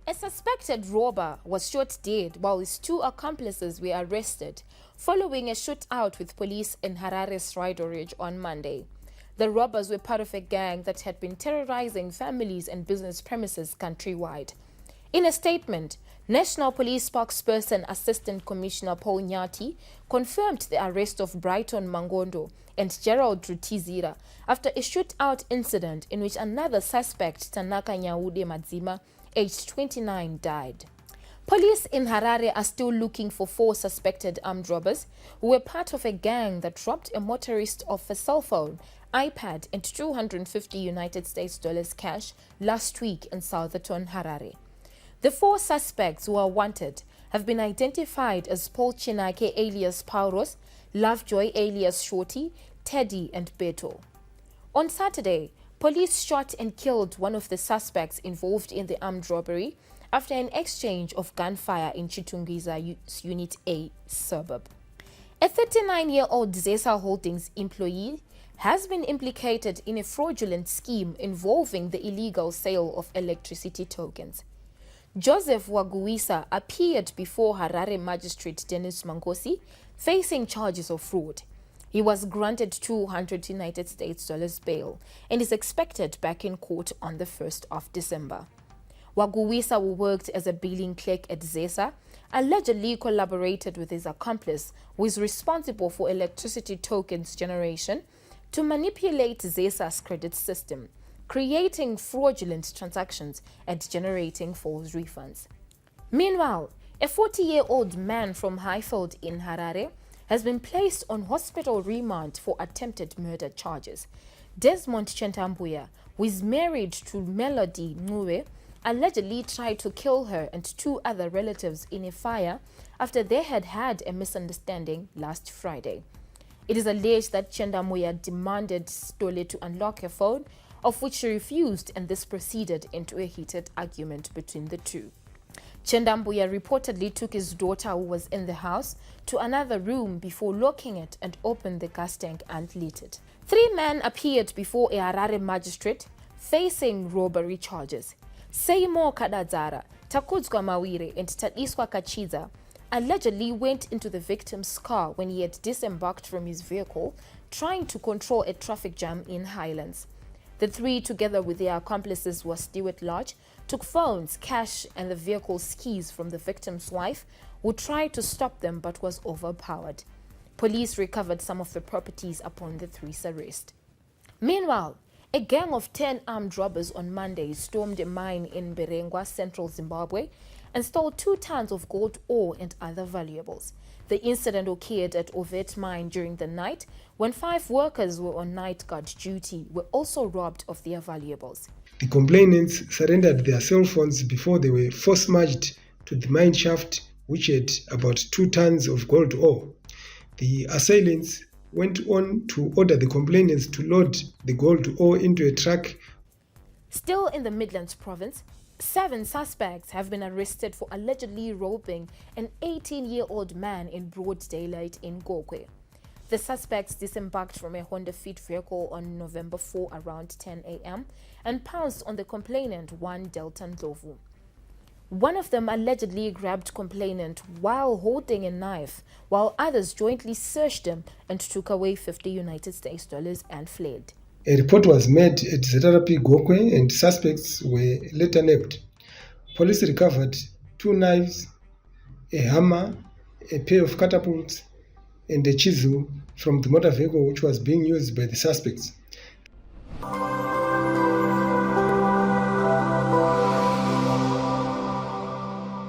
A suspected robber was shot dead while his two accomplices were arrested following a shootout with police in Harare's Friday on Monday. The robbers were part of a gang that had been terrorizing families and business premises countrywide. In a statement, National Police spokesperson Assistant Commissioner Paul Nyati confirmed the arrest of Brighton Mangondo and Gerald Rutizira after a shootout incident in which another suspect, Tanaka Nyaude Madzima, aged 29, died. Police in Harare are still looking for 4 suspected armed robbers who were part of a gang that robbed a motorist of a cell phone, iPad and $250 cash last week in southern Harare. The 4 suspects who are wanted have been identified as Paul Chinake alias Paulos, Lovejoy alias Shorty, Teddy and Beto. On Saturday, police shot and killed one of the suspects involved in the armed robbery after an exchange of gunfire in Chitungiza Unit A suburb. A 39-year-old Zesa Holdings employee has been implicated in a fraudulent scheme involving the illegal sale of electricity tokens. Joseph Waguisa appeared before Harare Magistrate Dennis Mangosi, facing charges of fraud. He was granted $200 bail and is expected back in court on the 1st of December. Waguisa, who worked as a billing clerk at ZESA, allegedly collaborated with his accomplice, who is responsible for electricity tokens generation, to manipulate ZESA's credit system, creating fraudulent transactions and generating false refunds. Meanwhile, a 40-year-old man from Highfield in Harare has been placed on hospital remand for attempted murder charges. Desmond Chentambuya, who is married to Melody Ngue, allegedly tried to kill her and 2 other relatives in a fire after they had had a misunderstanding last Friday. It is alleged that Chentambuya demanded Stole to unlock her phone, of which she refused, and this proceeded into a heated argument between the two. Chendambuya reportedly took his daughter, who was in the house, to another room before locking it and opened the gas tank and lit it. 3 men appeared before a Harare magistrate facing robbery charges. Seymour Kadadzara, Takudzwa Mawire and Tadiswa Kachiza allegedly went into the victim's car when he had disembarked from his vehicle, trying to control a traffic jam in Highlands. The 3, together with their accomplices, was Stewart Lodge, took phones, cash and the vehicle's keys from the victim's wife, who tried to stop them but was overpowered. Police recovered some of the properties upon the 3's arrest. Meanwhile, a gang of 10 armed robbers on Monday stormed a mine in Berengwa, central Zimbabwe, and stole 2 tons of gold ore and other valuables. The incident occurred at Ovet Mine during the night when 5 workers who were on night guard duty were also robbed of their valuables. The complainants surrendered their cell phones before they were force-marched to the mine shaft, which had about 2 tons of gold ore. The assailants went on to order the complainants to load the gold ore into a truck. Still in the Midlands province, 7 suspects have been arrested for allegedly robbing an 18-year-old man in broad daylight in Gokwe. The suspects disembarked from a Honda Fit vehicle on November 4 around 10 a.m. and pounced on the complainant, one Delta Ndlovu. One of them allegedly grabbed complainant while holding a knife, while others jointly searched him and took away $50 and fled. A report was made at ZRP Gokwe and suspects were later nabbed. Police recovered 2 knives, a hammer, a pair of catapults, and a chisel from the motor vehicle which was being used by the suspects.